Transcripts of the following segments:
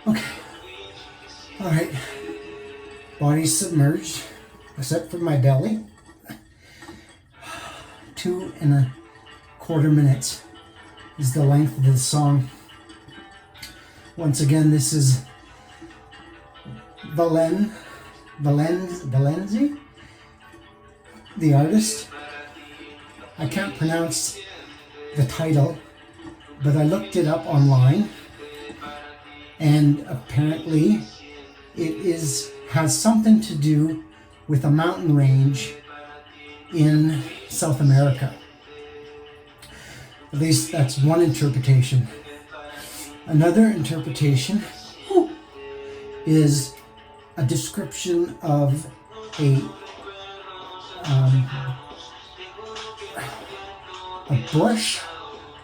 Okay. All right. Body's submerged, except for my belly. 2.25 minutes is the length of this song. Once again, this is Valenzi, the artist. I can't pronounce the title, but I looked it up online, and apparently it has something to do with a mountain range in South America. At least that's one interpretation. Another interpretation is a description of a bush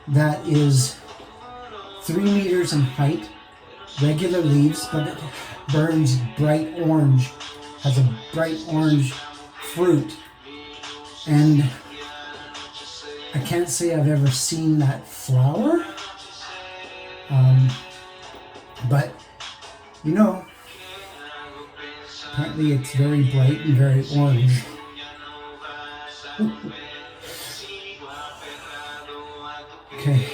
that is 3 meters in height, regular leaves, but it burns bright orange, has a bright orange fruit. And I can't say I've ever seen that flower, but you know, apparently it's very bright and very orange. Okay.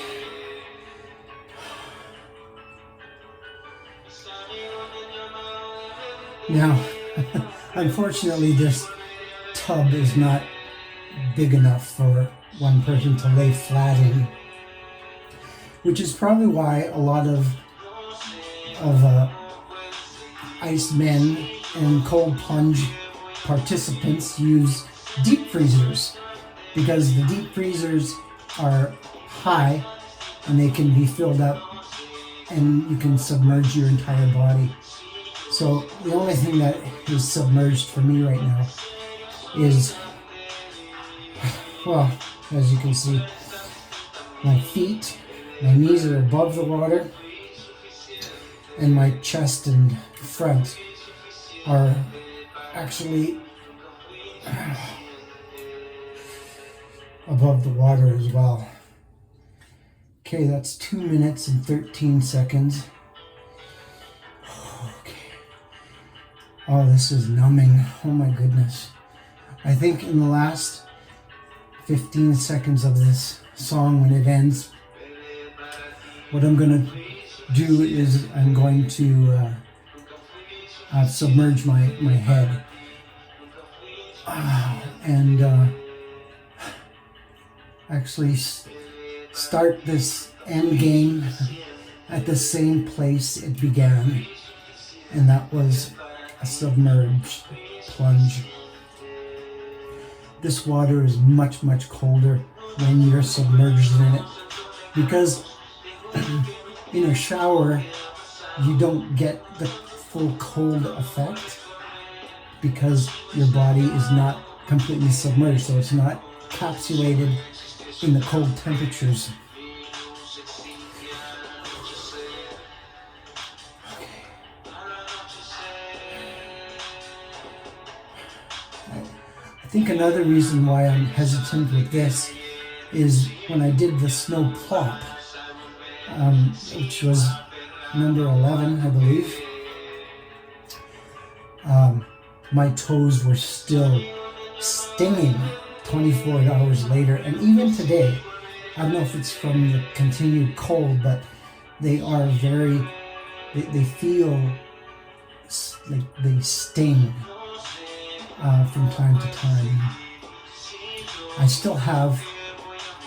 Now, unfortunately, this tub is not big enough for one person to lay flat in, which is probably why a lot of ice men and cold plunge participants use deep freezers, because the deep freezers are high and they can be filled up and you can submerge your entire body. So the only thing that is submerged for me right now is, well, as you can see, my feet, my knees are above the water, and my chest and front are actually above the water as well. Okay, that's 2 minutes and 13 seconds. Okay. Oh, this is numbing. Oh my goodness. I think in the last 15 seconds of this song, when it ends, what I'm going to do is I'm going to submerge my head and actually start this end game at the same place it began, and that was a submerged plunge. This water is much, much colder when you're submerged in it, because in a shower you don't get the full cold effect because your body is not completely submerged, so it's not encapsulated in the cold temperatures. I think another reason why I'm hesitant with this is when I did the snow plop, which was number 11, I believe, my toes were still stinging 24 hours later, and even today, I don't know if it's from the continued cold, but they are they feel like they sting from time to time. I still have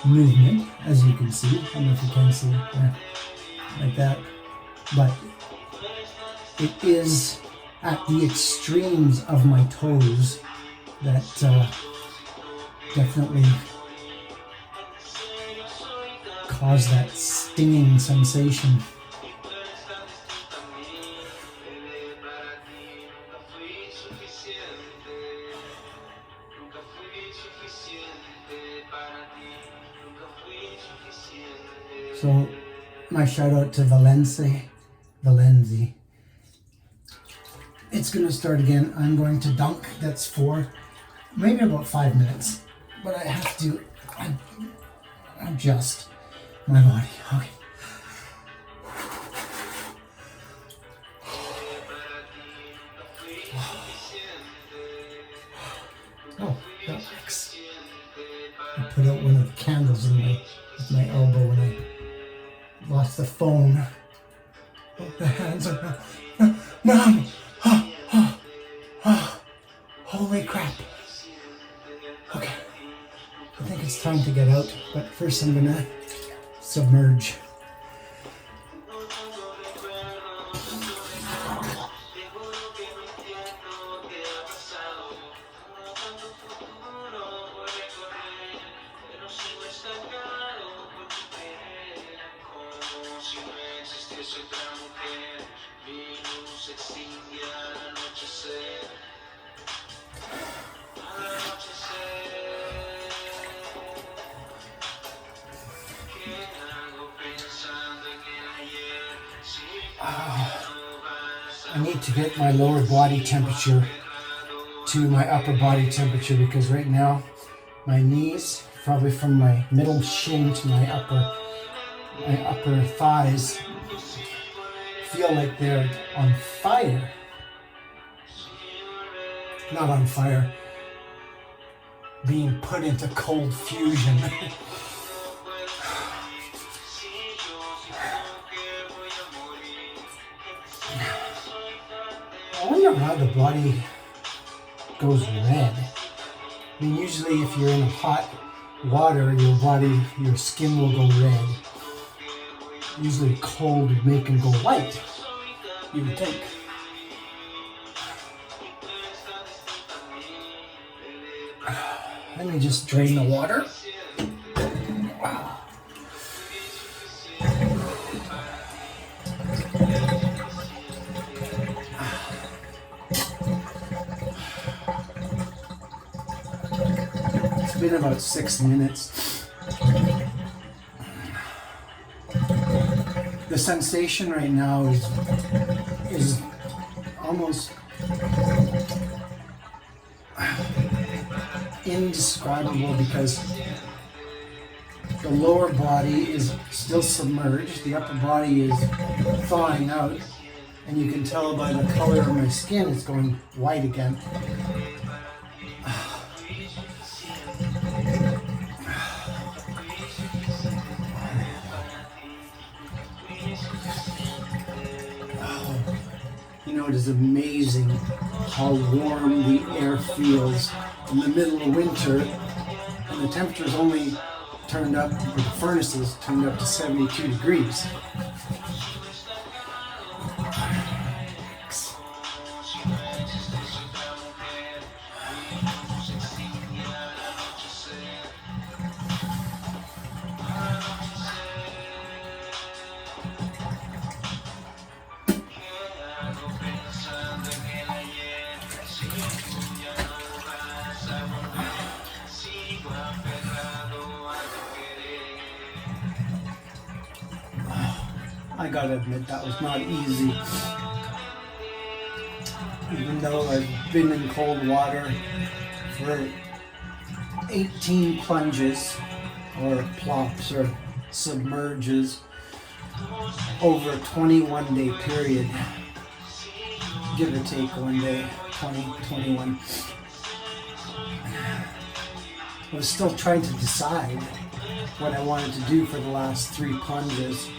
movement, as you can see. I don't know if you can see, yeah, like that, but it is at the extremes of my toes that definitely cause that stinging sensation. So my shout out to Valenzi. It's going to start again. I'm going to dunk. That's for maybe about 5 minutes. but I have to adjust my body. Okay. Oh, that works. I put out one of the candles with my elbow when I lost the phone. Oh, the hands are numb. Holy crap. Okay. I think it's time to get out, but first I'm gonna submerge. I need to get my lower body temperature to my upper body temperature because right now my knees, probably from my middle shin to my upper thighs, feel like they're on fire. Not on fire, being put into cold fusion. I wonder how the body goes red. I mean, usually if you're in hot water, your skin will go red. Usually cold would make them go white, you would think. Let me just drain the water. It's been about 6 minutes. The sensation right now is almost indescribable because the lower body is still submerged, the upper body is thawing out, and you can tell by the color of my skin it's going white again. You know, it is amazing how warm the air feels in the middle of winter, and the temperature is only turned up, or the furnace is turned up to 72 degrees. I gotta admit, that was not easy. Even though I've been in cold water for 18 plunges, or plops, or submerges, over a 21-day period, give or take one day, 20, 21. I was still trying to decide what I wanted to do for the last 3 plunges.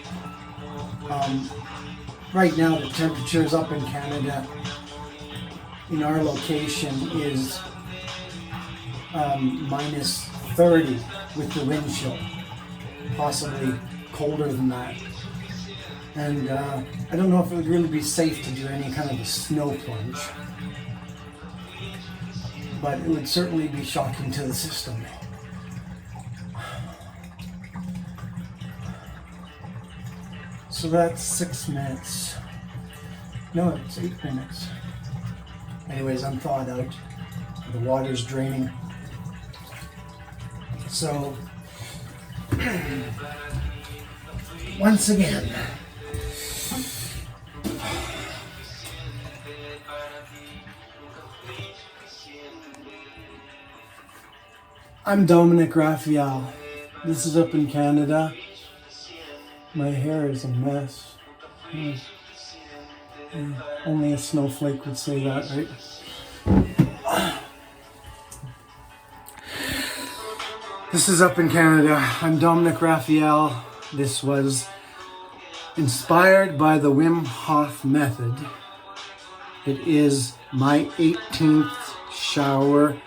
Right now the temperatures up in Canada in our location is minus 30 with the wind chill, possibly colder than that. And I don't know if it would really be safe to do any kind of a snow plunge, but it would certainly be shocking to the system. So that's 6 minutes. No, it's 8 minutes. Anyways, I'm thawed out. The water's draining. So, once again, I'm Dominic Raphael. This is up in Canada. My hair is a mess. Only a snowflake would say that, right? This is up in Canada. I'm Dominic Raphael. This was inspired by the Wim Hof method. It is my 18th shower,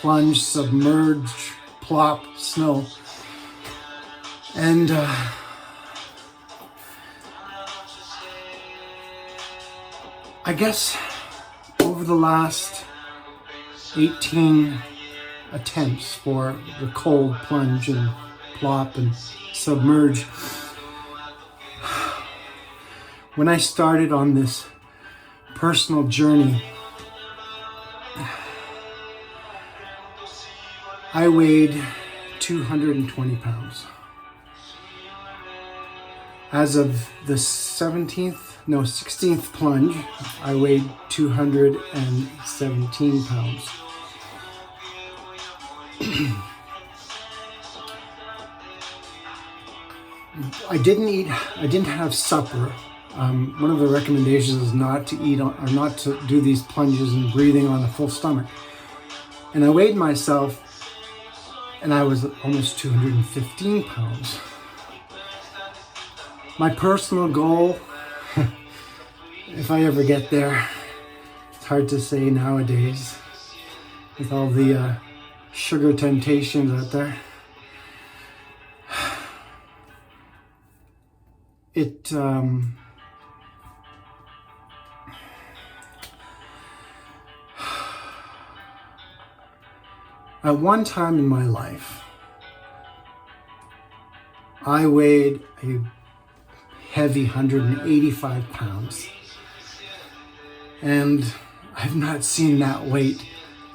plunge, submerge, plop, snow. And I guess over the last 18 attempts for the cold plunge and plop and submerge, when I started on this personal journey, I weighed 220 pounds. As of the 16th plunge, I weighed 217 pounds. I didn't have supper. One of the recommendations is not to eat or not to do these plunges and breathing on a full stomach. And I weighed myself and I was almost 215 pounds. My personal goal, if I ever get there, it's hard to say nowadays with all the sugar temptations out there. At one time in my life, I weighed a heavy 185 pounds. And I've not seen that weight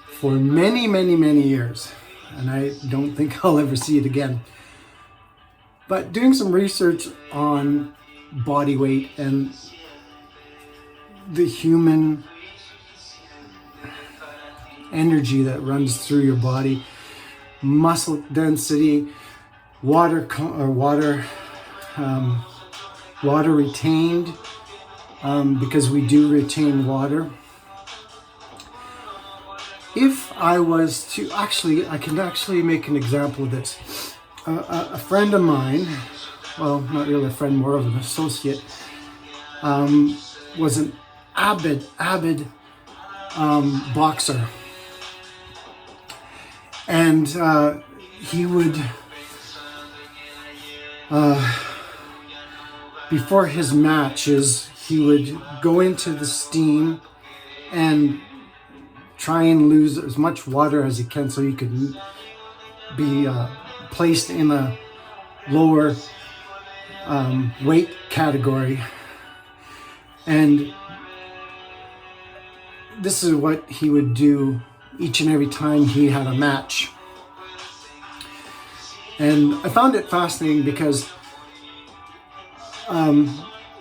for many, many, many years. And I don't think I'll ever see it again. But doing some research on body weight and the human energy that runs through your body, muscle density, water retained, because we do retain water. If I was to I can actually make an example of this. A friend of mine, well, not really a friend, more of an associate, was an avid boxer. And he would, before his matches, he would go into the steam and try and lose as much water as he can so he could be placed in a lower weight category. And this is what he would do each and every time he had a match. And I found it fascinating because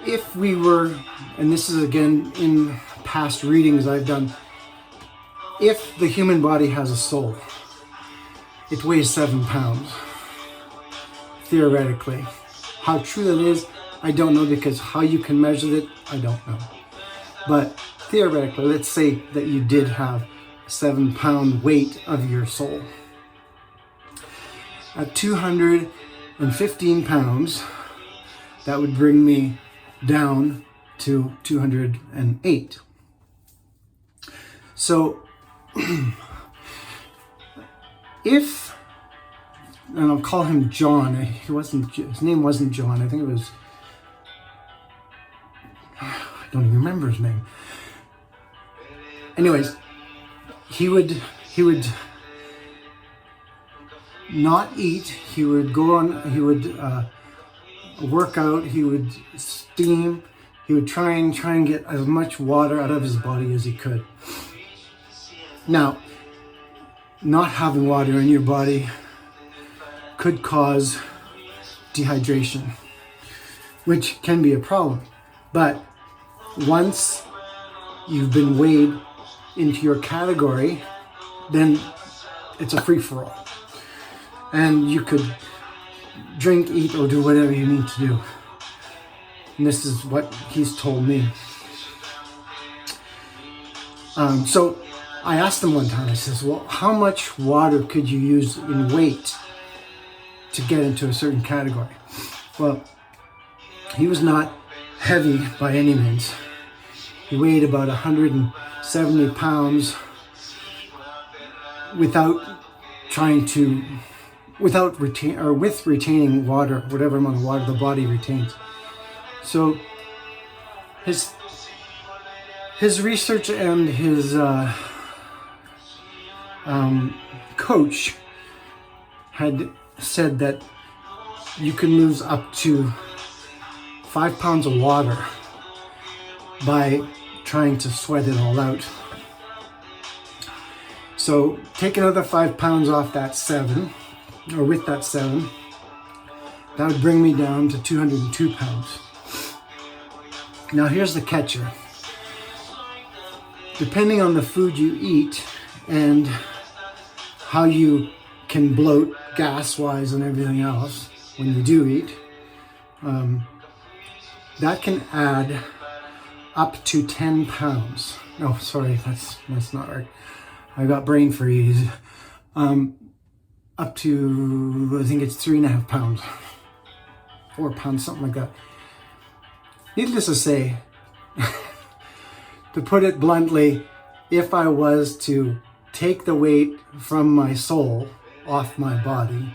if we were, and this is again in past readings I've done, if the human body has a soul, it weighs 7 pounds, theoretically. How true that is, I don't know, because how you can measure it, I don't know. But theoretically, let's say that you did have 7-pound weight of your soul. At 215 pounds, that would bring me down to 208. So, if, and I'll call him John, his name wasn't John, I think it was, I don't even remember his name. Anyways, he would not eat, he would go on, he would work out, he would steam, he would try and get as much water out of his body as he could. Now, not having water in your body could cause dehydration, which can be a problem. But once you've been weighed into your category, then it's a free-for-all. And you could drink, eat, or do whatever you need to do. And this is what he's told me. So I asked him one time, I says, well, how much water could you use in weight to get into a certain category? Well, he was not heavy by any means. He weighed about 170 pounds with retaining water, whatever amount of water the body retains. So his research and his coach had said that you can lose up to 5 pounds of water by trying to sweat it all out. So take another 5 pounds off that 7, or with that 7, that would bring me down to 202 pounds. Now here's the catcher. Depending on the food you eat and how you can bloat gas-wise and everything else when you do eat, that can add up to 10 pounds. No, sorry, that's not right. I got brain freeze. Up to, I think it's 3.5 pounds. 4 pounds, something like that. Needless to say, to put it bluntly, if I was to take the weight from my soul off my body,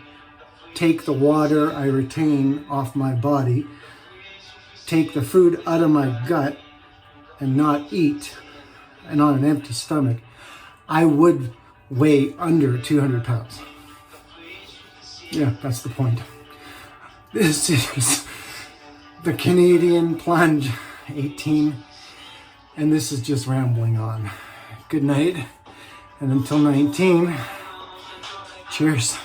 take the water I retain off my body, take the food out of my gut and not eat, and on an empty stomach, I would weigh under 200 pounds. Yeah, that's the point. This is the Canadian Plunge 18, and this is just rambling on. Good night, and until 19, cheers.